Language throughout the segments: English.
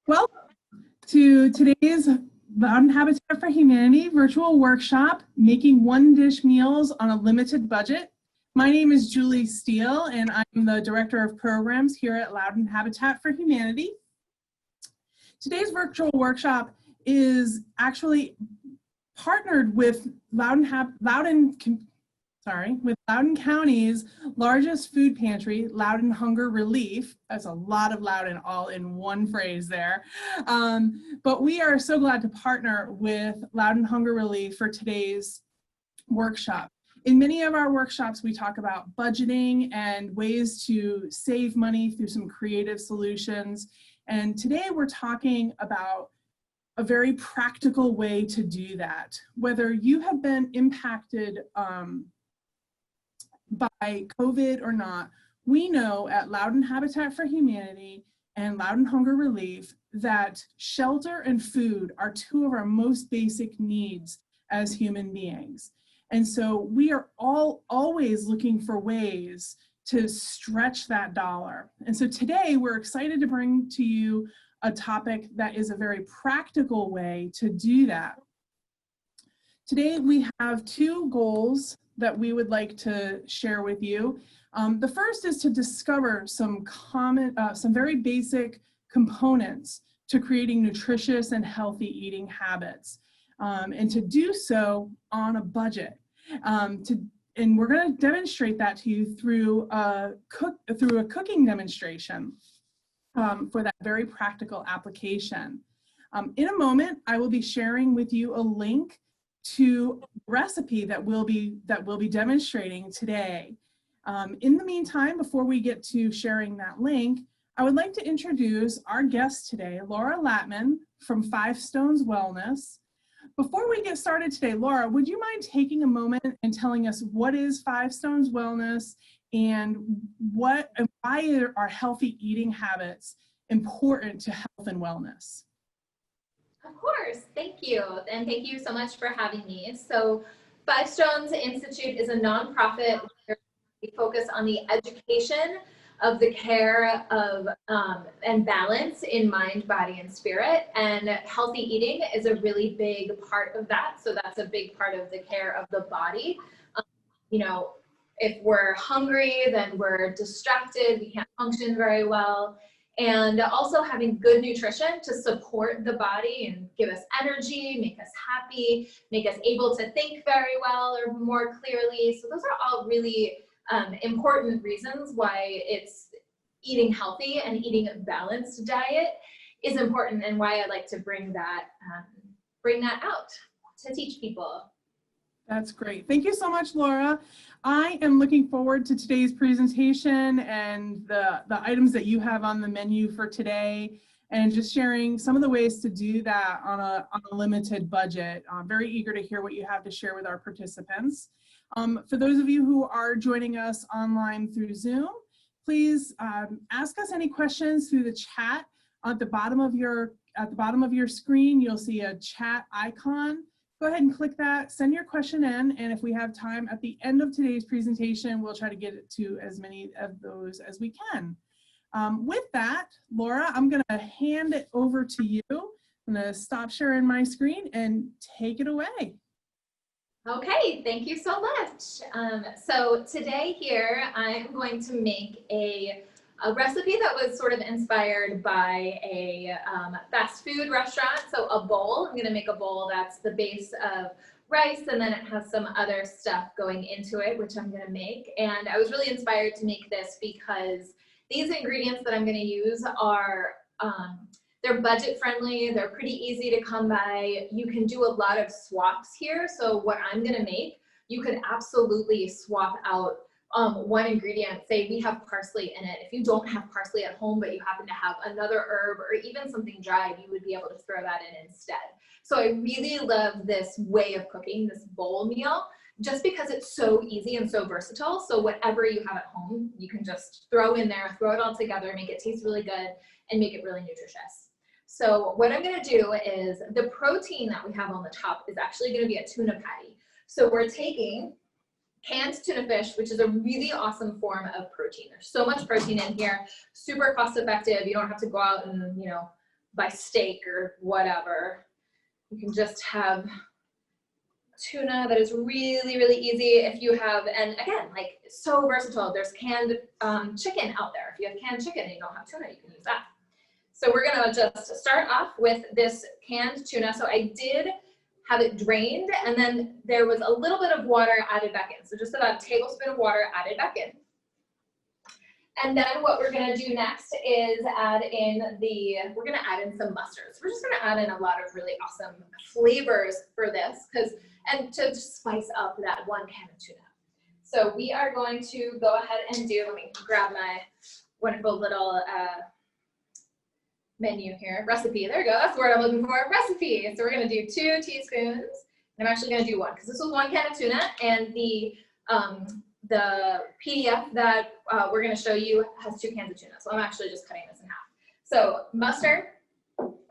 Welcome to today's Loudon Habitat for Humanity virtual workshop, Making One Dish Meals on a Limited Budget. My name is Julie Steele, and I'm the Director of Programs here at Loudon Habitat for Humanity. Today's virtual workshop is actually partnered with Loudon County's largest food pantry, Loudon Hunger Relief. That's a lot of Loudon all in one phrase there. But we are so glad to partner with Loudon Hunger Relief for today's workshop. In many of our workshops, we talk about budgeting and ways to save money through some creative solutions. And today we're talking about a very practical way to do that. Whether you have been impacted by COVID or not, we know at Loudon Habitat for Humanity and Loudon Hunger Relief that shelter and food are two of our most basic needs as human beings. And so we are always looking for ways to stretch that dollar. And so today we're excited to bring to you a topic that is a very practical way to do that. Today we have two goals that we would like to share with you. The first is to discover some very basic components to creating nutritious and healthy eating habits, and to do so on a budget. And we're going to demonstrate that to you through a cooking demonstration for that very practical application. In a moment, I will be sharing with you a link to a recipe that we'll be demonstrating today. In the meantime, before we get to sharing that link, I would like to introduce our guest today, Laura Latman from Five Stones Wellness. Before we get started today, Laura, would you mind taking a moment and telling us what is Five Stones Wellness and why are healthy eating habits important to health and wellness? Of course, thank you. And thank you so much for having me. So Five Stones Institute is a nonprofit where we focus on the education of the care of and balance in mind, body, and spirit. And healthy eating is a really big part of that. So that's a big part of the care of the body. If we're hungry, then we're distracted, we can't function very well. And also having good nutrition to support the body and give us energy, make us happy, make us able to think very well or more clearly. So those are all really important reasons why it's eating healthy and eating a balanced diet is important, and why I like to bring that out to teach people. That's great. Thank you so much, Laura. I am looking forward to today's presentation and the items that you have on the menu for today, and just sharing some of the ways to do that on a limited budget. I'm very eager to hear what you have to share with our participants. For those of you who are joining us online through Zoom, please ask us any questions through the chat. At the bottom of your screen, you'll see a chat icon. Go ahead and click that, send your question in, and if we have time at the end of today's presentation, we'll try to get it to as many of those as we can. With that, Laura, I'm gonna hand it over to you. I'm gonna stop sharing my screen and take it away. Okay, thank you so much. So today here, I'm going to make a recipe that was sort of inspired by a fast food restaurant. So a bowl, I'm gonna make a bowl that's the base of rice, and then it has some other stuff going into it, which I'm gonna make. And I was really inspired to make this because these ingredients that I'm gonna use are, they're budget friendly, they're pretty easy to come by. You can do a lot of swaps here. So what I'm gonna make, you could absolutely swap out one ingredient. Say we have parsley in it. If you don't have parsley at home, but you happen to have another herb or even something dried, you would be able to throw that in instead. So I really love this way of cooking, this bowl meal, just because it's so easy and so versatile. So whatever you have at home, you can just throw in there, throw it all together, make it taste really good, and make it really nutritious. So what I'm gonna do is, the protein that we have on the top is actually gonna be a tuna patty. So we're taking canned tuna fish, which is a really awesome form of protein. There's so much protein in here, super cost effective. You don't have to go out and, by steak or whatever. You can just have tuna that is really, really easy if you have, and again, like so versatile. There's canned chicken out there. If you have canned chicken and you don't have tuna, you can use that. So we're gonna just start off with this canned tuna. So I did have it drained, and then there was a little bit of water added back in. So just about a tablespoon of water added back in. And then what we're gonna do next is we're gonna add in some mustard. So we're just gonna add in a lot of really awesome flavors for this, and to just spice up that 1 can of tuna. So we are going to go ahead and let me grab my wonderful little menu here, recipe. There we go, that's the word I'm looking for, recipe. So we're gonna do 2 teaspoons, and I'm actually gonna do 1, because this was 1 can of tuna, and the PDF that we're gonna show you has 2 cans of tuna. So I'm actually just cutting this in half. So mustard,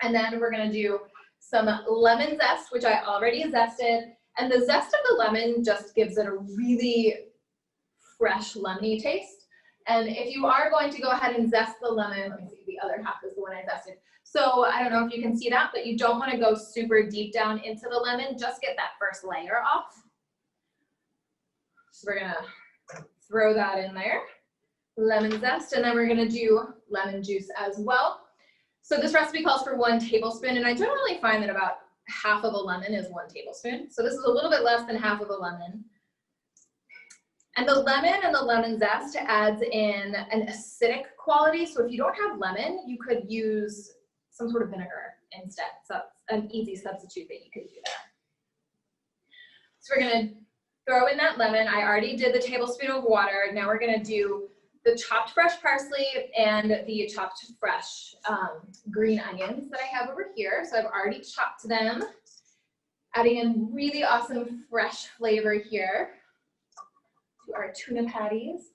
and then we're gonna do some lemon zest, which I already zested. And the zest of the lemon just gives it a really fresh lemony taste. And if you are going to go ahead and zest the lemon, let me see, the other half is the one I zested. So I don't know if you can see that, but you don't want to go super deep down into the lemon, just get that first layer off. So we're gonna throw that in there, lemon zest, and then we're gonna do lemon juice as well. So this recipe calls for 1 tablespoon, and I generally find that about half of a lemon is 1 tablespoon. So this is a little bit less than half of a lemon. And the lemon and the lemon zest adds in an acidic quality. So if you don't have lemon, you could use some sort of vinegar instead. So that's an easy substitute that you could do there. So we're gonna throw in that lemon. I already did the tablespoon of water. Now we're gonna do the chopped fresh parsley and the chopped fresh green onions that I have over here. So I've already chopped them, adding in really awesome fresh flavor here to our tuna patties.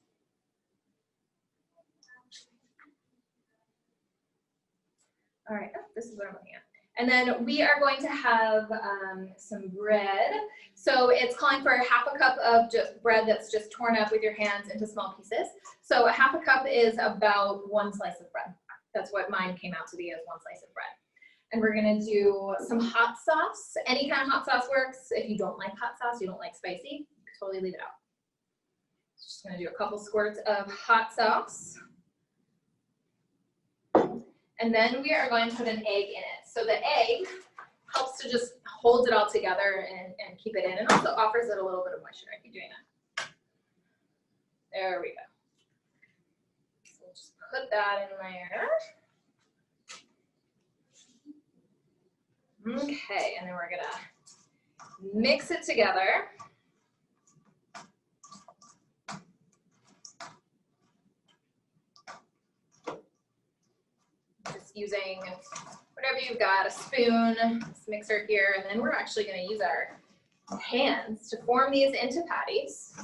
All right, this is what I'm looking at. And then we are going to have some bread. So it's calling for half a cup of just bread that's just torn up with your hands into small pieces. So a half a cup is about 1 slice of bread. That's what mine came out to be, as 1 slice of bread. And we're gonna do some hot sauce. Any kind of hot sauce works. If you don't like hot sauce, you don't like spicy, you can totally leave it out. Just gonna do a couple squirts of hot sauce. And then we are going to put an egg in it. So the egg helps to just hold it all together and keep it in, and also offers it a little bit of moisture. I keep doing that. There we go. So we'll just put that in there. Okay, and then we're gonna mix it together. Just using whatever you've got, a spoon, this mixer here, and then we're actually going to use our hands to form these into patties.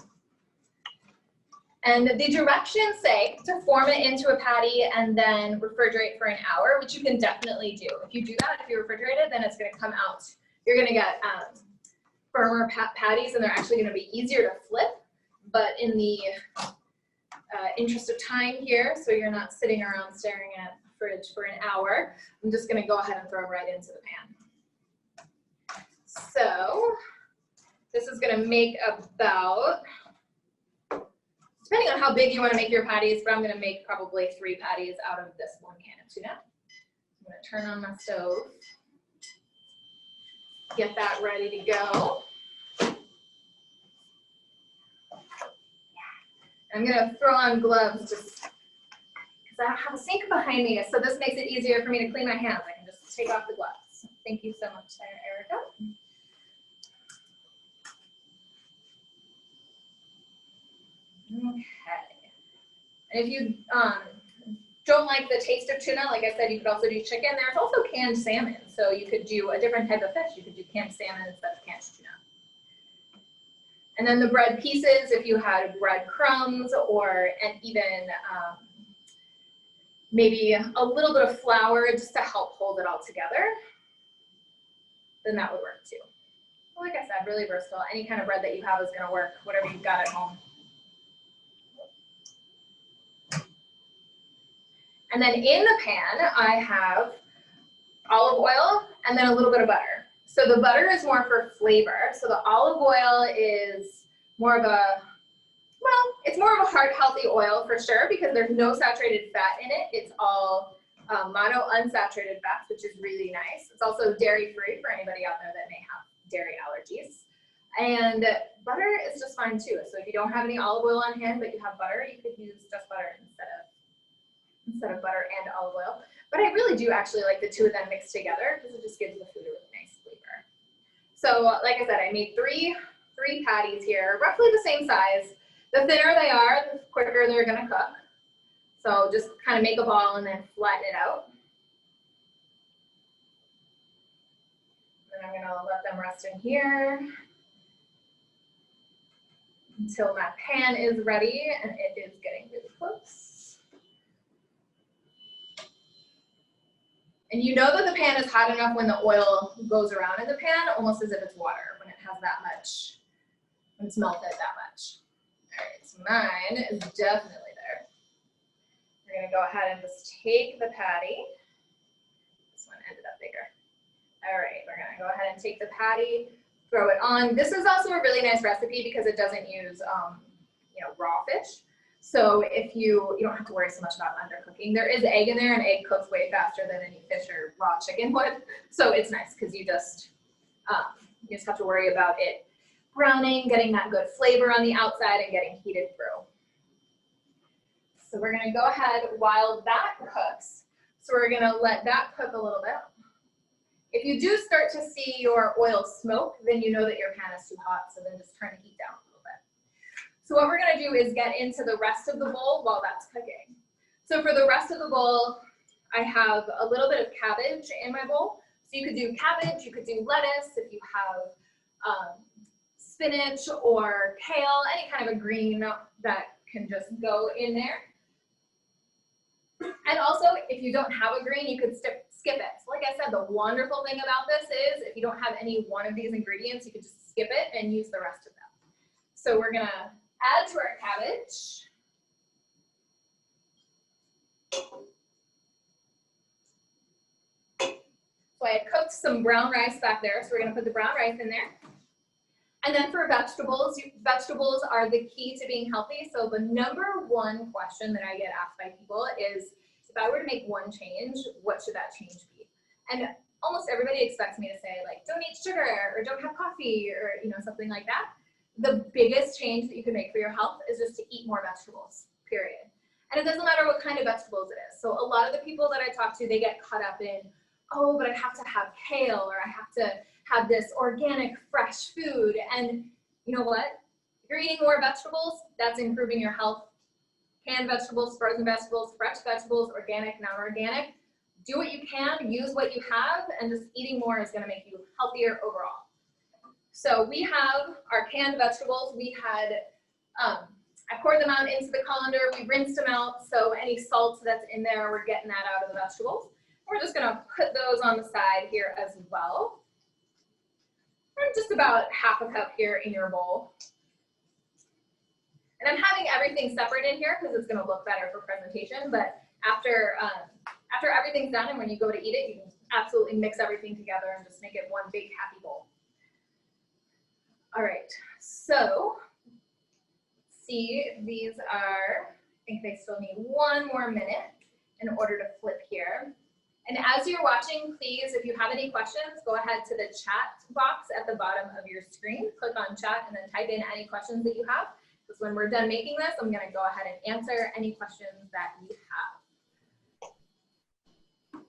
And the directions say to form it into a patty and then refrigerate for an hour, which you can definitely do. If you do that, if you refrigerate it, then it's going to come out. You're going to get firmer patties, and they're actually going to be easier to flip. But in the interest of time here, so you're not sitting around staring at fridge for an hour, I'm just going to go ahead and throw right into the pan. So this is going to make about, depending on how big you want to make your patties, but I'm going to make probably 3 patties out of this 1 can of tuna. I'm going to turn on my stove, get that ready to go. I'm going to throw on gloves just I have a sink behind me, so this makes it easier for me to clean my hands. I can just take off the gloves. Thank you so much there, Erica. Okay. And if you don't like the taste of tuna, like I said, you could also do chicken. There's also canned salmon, so you could do a different type of fish. You could do canned salmon instead of canned tuna. And then the bread pieces, if you had bread crumbs and even maybe a little bit of flour just to help hold it all together, then that would work too. Well, like I said, really versatile. Any kind of bread that you have is going to work, whatever you've got at home. And then in the pan, I have olive oil, and then a little bit of butter. So the butter is more for flavor. So the olive oil is more of a, well, it's more of a heart healthy oil for sure because there's no saturated fat in it. It's all mono unsaturated fats, which is really nice. It's also dairy free for anybody out there that may have dairy allergies. And butter is just fine too. So if you don't have any olive oil on hand, but you have butter, you could use just butter instead of butter and olive oil. But I really do actually like the two of them mixed together because it just gives the food a really nice flavor. So like I said, I made three patties here, roughly the same size. The thinner they are, the quicker they're gonna cook. So just kind of make a ball and then flatten it out. And I'm gonna let them rest in here until my pan is ready, and it is getting really close. And you know that the pan is hot enough when the oil goes around in the pan, almost as if it's water, when it has that much, when it's melted that much. All right, so mine is definitely there. We're gonna go ahead and just take the patty. This one ended up bigger. All right, we're gonna go ahead and take the patty, throw it on. This is also a really nice recipe because it doesn't use raw fish. So if you don't have to worry so much about undercooking. There is egg in there, and egg cooks way faster than any fish or raw chicken would. So it's nice because you just have to worry about it browning, getting that good flavor on the outside, and getting heated through. So we're gonna go ahead while that cooks. So we're gonna let that cook a little bit. If you do start to see your oil smoke, then you know that your pan is too hot, so then just turn the heat down a little bit. So what we're gonna do is get into the rest of the bowl while that's cooking. So for the rest of the bowl, I have a little bit of cabbage in my bowl. So you could do cabbage, you could do lettuce, if you have spinach or kale, any kind of a green that can just go in there. And also, if you don't have a green, you could skip it. So like I said, the wonderful thing about this is if you don't have any one of these ingredients, you could just skip it and use the rest of them. So we're gonna add to our cabbage. So I had cooked some brown rice back there, so we're gonna put the brown rice in there. And then for vegetables, vegetables are the key to being healthy. So the number one question that I get asked by people is, if I were to make one change, what should that change be? And almost everybody expects me to say, like, don't eat sugar or don't have coffee or something like that. The biggest change that you can make for your health is just to eat more vegetables, period. And it doesn't matter what kind of vegetables it is. So a lot of the people that I talk to, they get caught up in, oh, but I have to have kale or I have to have this organic, fresh food. And you know what? If you're eating more vegetables, that's improving your health. Canned vegetables, frozen vegetables, fresh vegetables, organic, non-organic. Do what you can, use what you have, and just eating more is gonna make you healthier overall. So we have our canned vegetables. We had, I poured them out into the colander. We rinsed them out. So any salt that's in there, we're getting that out of the vegetables. We're just gonna put those on the side here as well. And just about half a cup here in your bowl. And I'm having everything separate in here because it's gonna look better for presentation, but after everything's done and when you go to eat it, you can absolutely mix everything together and just make it one big happy bowl. All right, so see, these are, I think they still need one more minute in order to flip here. And as you're watching, please, if you have any questions, go ahead to the chat box at the bottom of your screen, click on chat, and then type in any questions that you have. Because when we're done making this, I'm gonna go ahead and answer any questions that you have.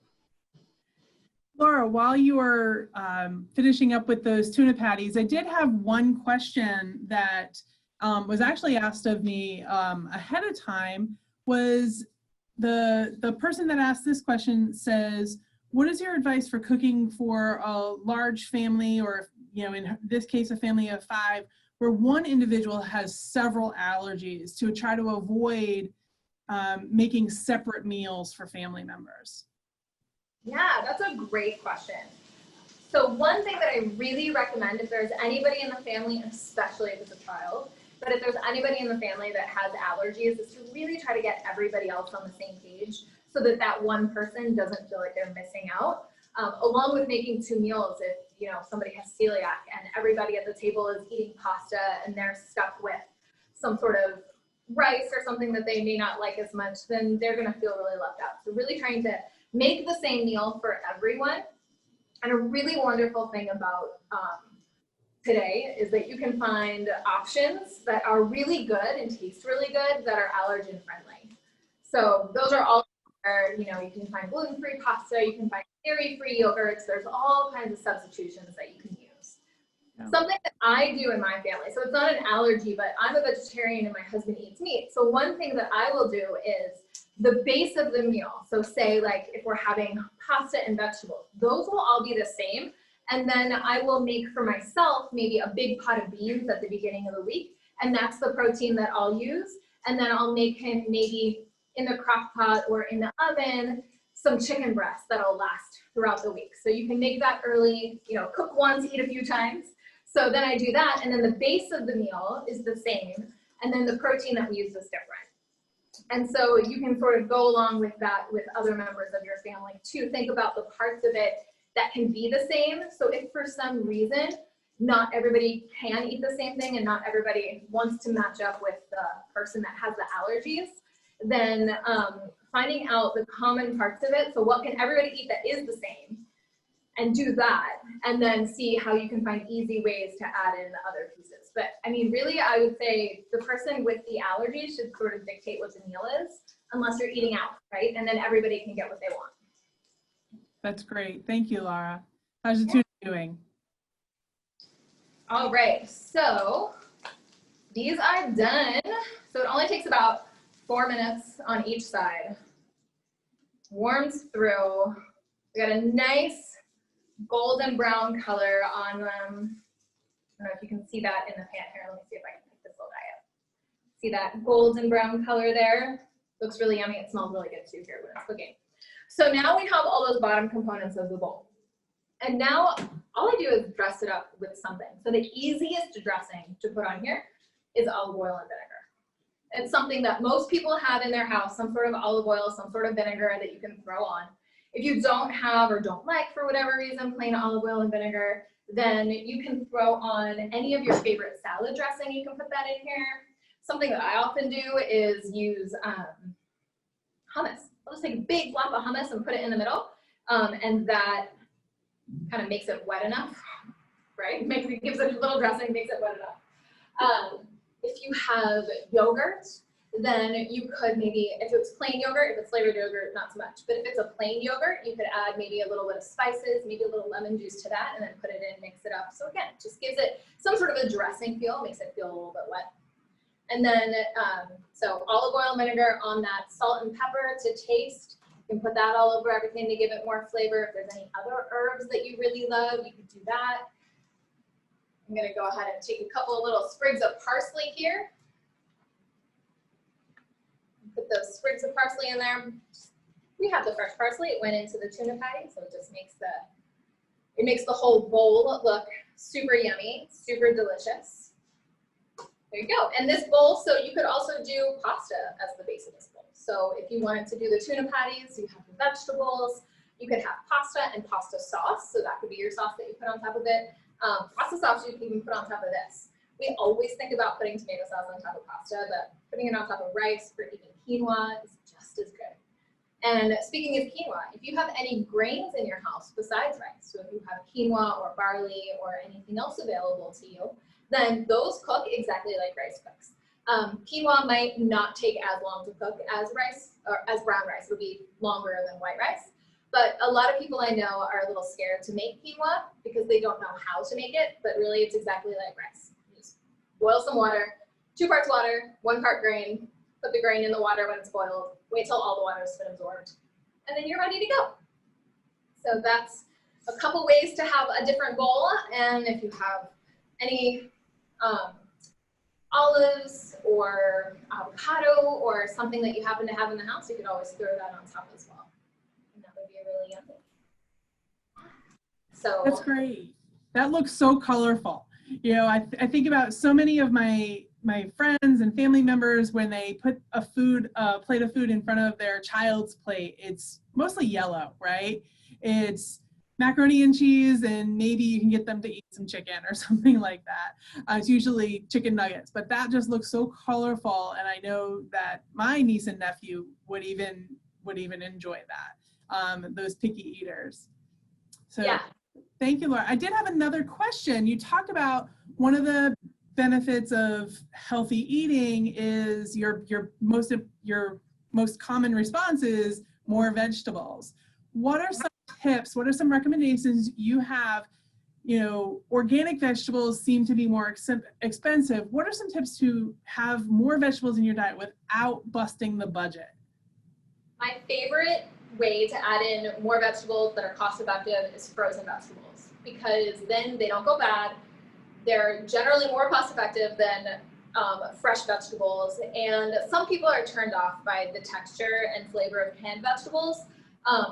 Laura, while you were finishing up with those tuna patties, I did have one question that was actually asked of me ahead of time. Was the person that asked this question says, what is your advice for cooking for a large family, or in this case a family of 5, where one individual has several allergies, to try to avoid making separate meals for family members? Yeah, that's a great question. So one thing that I really recommend, if there's anybody in the family, especially if it's a child, but if there's anybody in the family that has allergies, is to really try to get everybody else on the same page so that that one person doesn't feel like they're missing out. along with making 2 meals if, you know, somebody has celiac and everybody at the table is eating pasta and they're stuck with some sort of rice or something that they may not like as much, then they're going to feel really left out. So really trying to make the same meal for everyone. And a really wonderful thing about today is that you can find options that are really good and taste really good that are allergen friendly. So those are all where, you know, you can find gluten-free pasta, you can find dairy-free yogurts, there's all kinds of substitutions that you can use. Yeah. Something that I do in my family, so it's not an allergy, but I'm a vegetarian and my husband eats meat. So one thing that I will do is the base of the meal. So say like if we're having pasta and vegetables, those will all be the same. And then I will make for myself maybe a big pot of beans at the beginning of the week. And that's the protein that I'll use. And then I'll make him maybe in the crock pot or in the oven, some chicken breast that'll last throughout the week. So you can make that early, you know, cook once, eat a few times. So then I do that. And then the base of the meal is the same. And then the protein that we use is different. And so you can sort of go along with that with other members of your family too. Think about the parts of it that can be the same. So if for some reason, not everybody can eat the same thing and not everybody wants to match up with the person that has the allergies, then finding out the common parts of it. So what can everybody eat that is the same, and do that, and then see how you can find easy ways to add in the other pieces. But I mean, really, I would say the person with the allergies should sort of dictate what the meal is, unless you're eating out, right? And then everybody can get what they want. That's great. Thank you, Laura. How's the tuna doing? All right, so these are done. So it only takes about 4 minutes on each side. Warms through. We got a nice golden brown color on them. I don't know if you can see that in the pan here. Let me see if I can pick this little guy up. See that golden brown color there? Looks really yummy. It smells really good too here when it's cooking. So now we have all those bottom components of the bowl. And now all I do is dress it up with something. So the easiest dressing to put on here is olive oil and vinegar. It's something that most people have in their house, some sort of olive oil, some sort of vinegar that you can throw on. If you don't have or don't like, for whatever reason, plain olive oil and vinegar, then you can throw on any of your favorite salad dressing. You can put that in here. Something that I often do is use hummus. I'll just take a big blob of hummus and put it in the middle, and that kind of makes it wet enough, right? Gives it a little dressing, makes it wet enough. If you have yogurt, then you could maybe, if it's plain yogurt, if it's flavored yogurt, not so much. But if it's a plain yogurt, you could add maybe a little bit of spices, maybe a little lemon juice to that, and then put it in, mix it up. So again, it just gives it some sort of a dressing feel, makes it feel a little bit wet. And then, so olive oil and vinegar on that, salt and pepper to taste. You can put that all over everything to give it more flavor. If there's any other herbs that you really love, you could do that. I'm gonna go ahead and take a couple of little sprigs of parsley here. Put those sprigs of parsley in there. We have the fresh parsley. It went into the tuna patty, so it just makes the whole bowl look super yummy, super delicious. There you go. And this bowl, so you could also do pasta as the base of this bowl. So if you wanted to do the tuna patties, you have the vegetables. You could have pasta and pasta sauce, so that could be your sauce that you put on top of it. Pasta sauce you can even put on top of this. We always think about putting tomato sauce on top of pasta, but putting it on top of rice or even quinoa is just as good. And speaking of quinoa, if you have any grains in your house besides rice, so if you have quinoa or barley or anything else available to you, then those cook exactly like rice cooks. Quinoa might not take as long to cook as rice, or as brown rice. It would be longer than white rice. But a lot of people I know are a little scared to make quinoa because they don't know how to make it, but really it's exactly like rice. You just boil some water, 2 parts water, 1 part grain, put the grain in the water when it's boiled, wait till all the water has been absorbed, and then you're ready to go. So that's a couple ways to have a different bowl, and if you have any olives or avocado or something that you happen to have in the house, you could always throw that on top as well. Really yummy. So that's great. That looks so colorful. You know, I think about so many of my friends and family members when they put a plate of food in front of their child's plate. It's mostly yellow, right? It's macaroni and cheese, and maybe you can get them to eat some chicken or something like that. It's usually chicken nuggets, but that just looks so colorful, and I know that my niece and nephew would even enjoy that, those picky eaters. So Yeah. thank you, Laura. I did have another question. You talked about one of the benefits of healthy eating is your most common response is more vegetables. What are some tips? What are some recommendations you have? You know, organic vegetables seem to be more expensive. What are some tips to have more vegetables in your diet without busting the budget? My favorite way to add in more vegetables that are cost effective is frozen vegetables, because then they don't go bad. They're generally more cost effective than fresh vegetables, and some people are turned off by the texture and flavor of canned vegetables.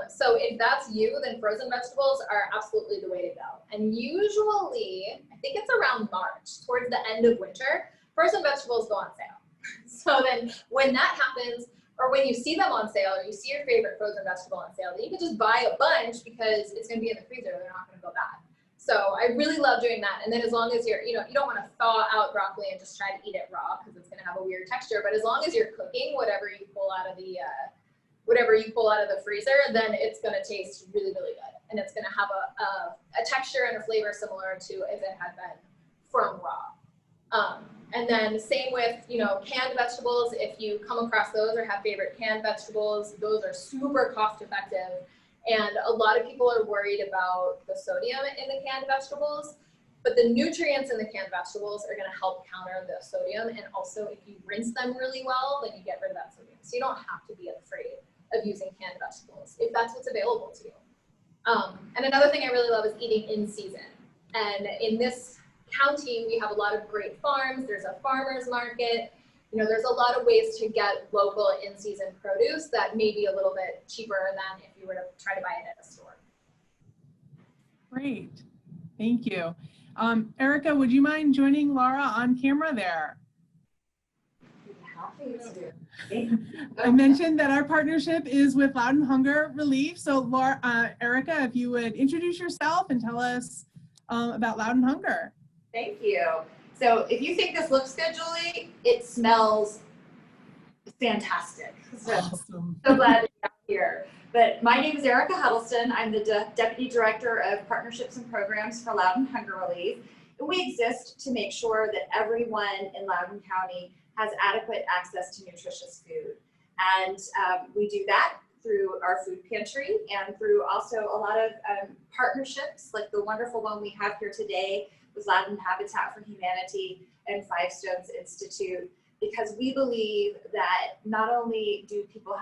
So if that's you, then frozen vegetables are absolutely the way to go. And usually, I think it's around March, towards the end of winter, frozen vegetables go on sale. So then when that happens, or when you see them on sale, or you see your favorite frozen vegetable on sale, then you can just buy a bunch because it's gonna be in the freezer, they're not gonna go bad. So I really love doing that. And then as long as you're, you don't want to thaw out broccoli and just try to eat it raw because it's going to have a weird texture. But as long as you're cooking whatever you pull out of the freezer, then it's going to taste really, really good. And it's going to have a texture and a flavor similar to if it had been from raw. And then same with, canned vegetables. If you come across those or have favorite canned vegetables, those are super cost effective. And a lot of people are worried about the sodium in the canned vegetables, but the nutrients in the canned vegetables are going to help counter the sodium. And also, if you rinse them really well, then you get rid of that sodium. So you don't have to be afraid of using canned vegetables if that's what's available to you. And another thing I really love is eating in season. And in this county, we have a lot of great farms. There's a farmer's market. There's a lot of ways to get local in-season produce that may be a little bit cheaper than if you were to try to buy it at a store. Great, thank you. Erica, would you mind joining Laura on camera there? Happy to. I mentioned that our partnership is with Loudon Hunger Relief. So Laura, Erica, if you would introduce yourself and tell us about Loudon Hunger. Thank you. So if you think this looks good, Julie, it smells fantastic. So, awesome. So glad that you're here. But my name is Erica Huddleston. I'm the Deputy Director of Partnerships and Programs for Loudon Hunger Relief. And we exist to make sure that everyone in Loudon County has adequate access to nutritious food. And we do that through our food pantry and through also a lot of partnerships, like the wonderful one we have here today with Loudon Habitat for Humanity and Five Stones Institute, because we believe that not only do people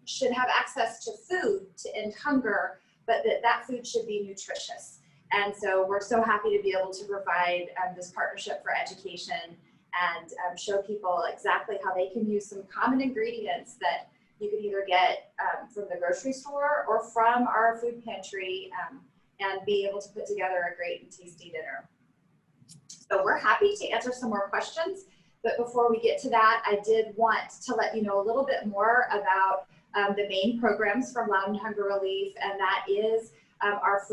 should have access to food to end hunger, but that food should be nutritious. And so we're so happy to be able to provide this partnership for education and show people exactly how they can use some common ingredients that you can either get from the grocery store or from our food pantry, and be able to put together a great and tasty dinner. So we're happy to answer some more questions, but before we get to that, I did want to let you know a little bit more about the main programs from Loudon Hunger Relief, and that is our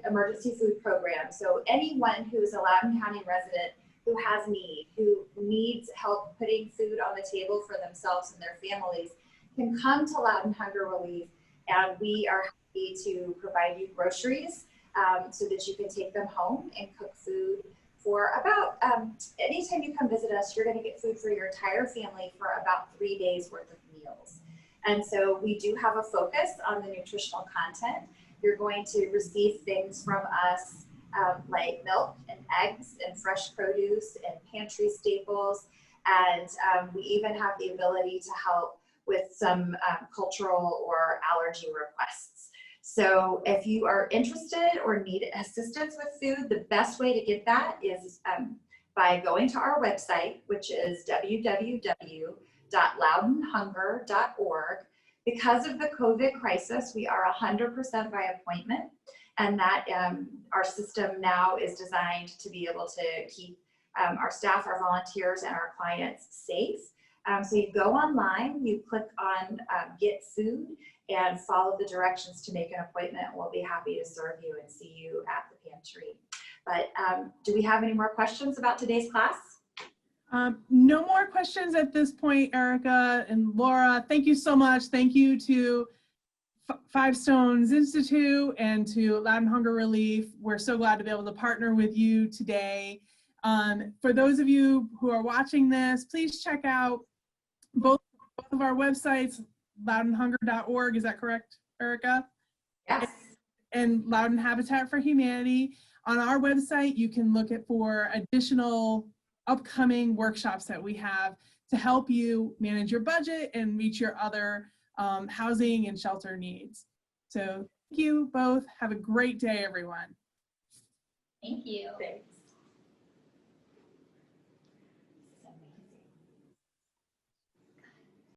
emergency food program. So anyone who is a Loudon County resident who has need, who needs help putting food on the table for themselves and their families, can come to Loudon Hunger Relief, and we are happy to provide you groceries so that you can take them home and cook food for about, anytime you come visit us, you're gonna get food for your entire family for about 3 days worth of meals. And so we do have a focus on the nutritional content. You're going to receive things from us like milk and eggs and fresh produce and pantry staples. And we even have the ability to help with some cultural or allergy requests. So if you are interested or need assistance with food, the best way to get that is by going to our website, which is www.loudonhunger.org. Because of the COVID crisis, we are 100% by appointment, and that our system now is designed to be able to keep our staff, our volunteers, and our clients safe. So you go online, you click on Get Food, and follow the directions to make an appointment. We'll be happy to serve you and see you at the pantry. But do we have any more questions about today's class? No more questions at this point, Erica and Laura. Thank you so much. Thank you to Five Stones Institute and to Loudon Hunger Relief. We're so glad to be able to partner with you today. For those of you who are watching this, please check out both of our websites, loudonhunger.org, is that correct, Erica? Yes. And Loudon Habitat for Humanity. On our website, you can look for additional upcoming workshops that we have to help you manage your budget and meet your other housing and shelter needs. So thank you both. Have a great day, everyone. Thank you. Thanks.